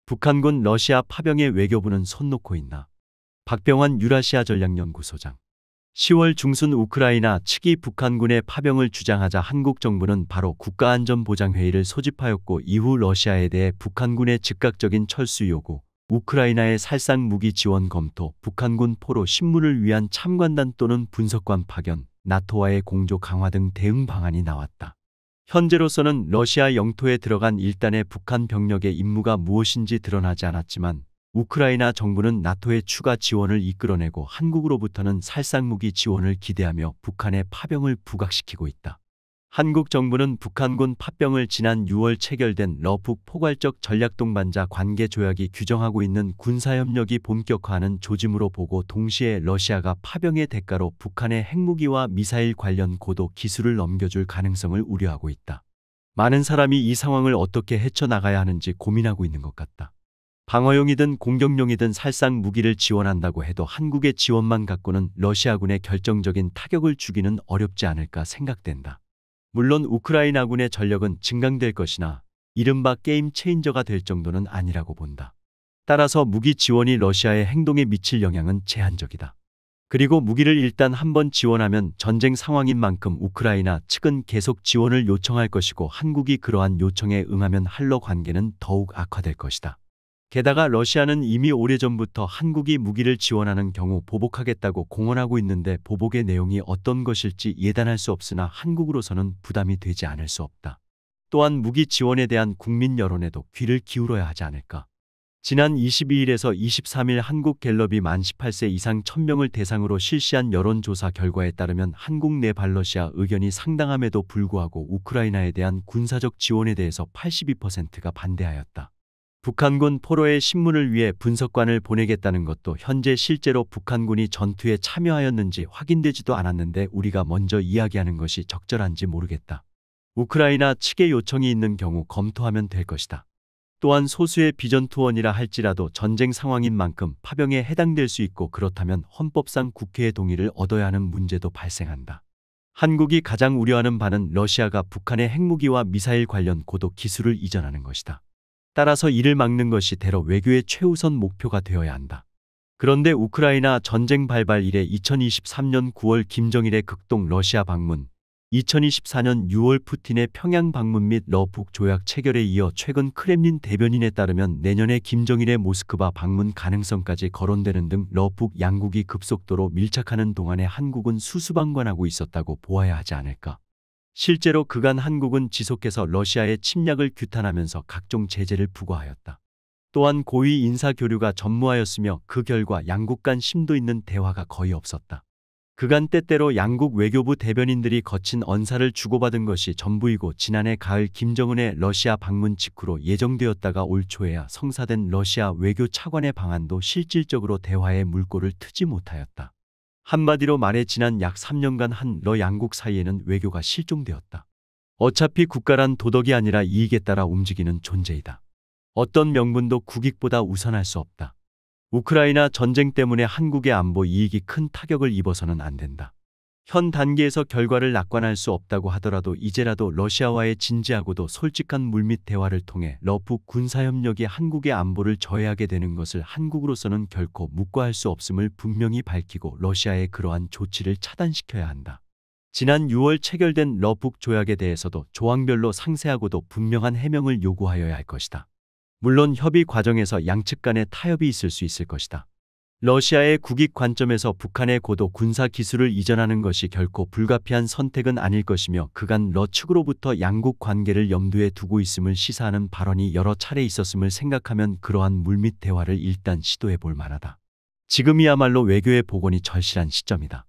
북한군 러시아 파병에 외교부는 손 놓고 있나? 박병환 유라시아 전략연구소장. 10월 중순 우크라이나 측이 북한군의 파병을 주장하자 한국 정부는 바로 국가안전보장회의를 소집하였고, 이후 러시아에 대해 북한군의 즉각적인 철수 요구, 우크라이나의 살상 무기 지원 검토, 북한군 포로 신문을 위한 참관단 또는 분석관 파견, 나토와의 공조 강화 등 대응 방안이 나왔다. 현재로서는 러시아 영토에 들어간 일단의 북한 병력의 임무가 무엇인지 드러나지 않았지만, 우크라이나 정부는 나토의 추가 지원을 이끌어내고 한국으로부터는 살상무기 지원을 기대하며 북한의 파병을 부각시키고 있다. 한국 정부는 북한군 파병을 지난 6월 체결된 러북 포괄적 전략동반자 관계 조약이 규정하고 있는 군사협력이 본격화하는 조짐으로 보고, 동시에 러시아가 파병의 대가로 북한의 핵무기와 미사일 관련 고도 기술을 넘겨줄 가능성을 우려하고 있다. 많은 사람이 이 상황을 어떻게 헤쳐나가야 하는지 고민하고 있는 것 같다. 방어용이든 공격용이든 살상 무기를 지원한다고 해도 한국의 지원만 갖고는 러시아군에 결정적인 타격을 주기는 어렵지 않을까 생각된다. 물론 우크라이나군의 전력은 증강될 것이나 이른바 게임 체인저가 될 정도는 아니라고 본다. 따라서 무기 지원이 러시아의 행동에 미칠 영향은 제한적이다. 그리고 무기를 일단 한번 지원하면 전쟁 상황인 만큼 우크라이나 측은 계속 지원을 요청할 것이고, 한국이 그러한 요청에 응하면 한러 관계는 더욱 악화될 것이다. 게다가 러시아는 이미 오래전부터 한국이 무기를 지원하는 경우 보복하겠다고 공언하고 있는데, 보복의 내용이 어떤 것일지 예단할 수 없으나 한국으로서는 부담이 되지 않을 수 없다. 또한 무기 지원에 대한 국민 여론에도 귀를 기울여야 하지 않을까. 지난 22일에서 23일 한국갤럽이 만 18세 이상 1000명을 대상으로 실시한 여론조사 결과에 따르면 한국 내 반러시아 의견이 상당함에도 불구하고 우크라이나에 대한 군사적 지원에 대해서 82%가 반대하였다. 북한군 포로의 신문을 위해 분석관을 보내겠다는 것도 현재 실제로 북한군이 전투에 참여하였는지 확인되지도 않았는데 우리가 먼저 이야기하는 것이 적절한지 모르겠다. 우크라이나 측의 요청이 있는 경우 검토하면 될 것이다. 또한 소수의 비전투원이라 할지라도 전쟁 상황인 만큼 파병에 해당될 수 있고, 그렇다면 헌법상 국회의 동의를 얻어야 하는 문제도 발생한다. 한국이 가장 우려하는 바는 러시아가 북한의 핵무기와 미사일 관련 고도 기술을 이전하는 것이다. 따라서 이를 막는 것이 대러 외교의 최우선 목표가 되어야 한다. 그런데 우크라이나 전쟁 발발 이래 2023년 9월 김정일의 극동 러시아 방문, 2024년 6월 푸틴의 평양 방문 및 러북 조약 체결에 이어 최근 크렘린 대변인에 따르면 내년에 김정일의 모스크바 방문 가능성까지 거론되는 등 러북 양국이 급속도로 밀착하는 동안에 한국은 수수방관하고 있었다고 보아야 하지 않을까. 실제로 그간 한국은 지속해서 러시아의 침략을 규탄하면서 각종 제재를 부과하였다. 또한 고위 인사 교류가 전무하였으며 그 결과 양국 간 심도 있는 대화가 거의 없었다. 그간 때때로 양국 외교부 대변인들이 거친 언사를 주고받은 것이 전부이고, 지난해 가을 김정은의 러시아 방문 직후로 예정되었다가 올 초에야 성사된 러시아 외교 차관의 방안도 실질적으로 대화의 물꼬를 트지 못하였다. 한마디로 말해 지난 약 3년간 한러 양국 사이에는 외교가 실종되었다. 어차피 국가란 도덕이 아니라 이익에 따라 움직이는 존재이다. 어떤 명분도 국익보다 우선할 수 없다. 우크라이나 전쟁 때문에 한국의 안보 이익이 큰 타격을 입어서는 안 된다. 현 단계에서 결과를 낙관할 수 없다고 하더라도 이제라도 러시아와의 진지하고도 솔직한 물밑 대화를 통해 러북 군사협력이 한국의 안보를 저해하게 되는 것을 한국으로서는 결코 묵과할 수 없음을 분명히 밝히고, 러시아의 그러한 조치를 차단시켜야 한다. 지난 6월 체결된 러북 조약에 대해서도 조항별로 상세하고도 분명한 해명을 요구하여야 할 것이다. 물론 협의 과정에서 양측 간의 타협이 있을 수 있을 것이다. 러시아의 국익 관점에서 북한의 고도 군사 기술을 이전하는 것이 결코 불가피한 선택은 아닐 것이며, 그간 러 측으로부터 양국 관계를 염두에 두고 있음을 시사하는 발언이 여러 차례 있었음을 생각하면 그러한 물밑 대화를 일단 시도해 볼 만하다. 지금이야말로 외교의 복원이 절실한 시점이다.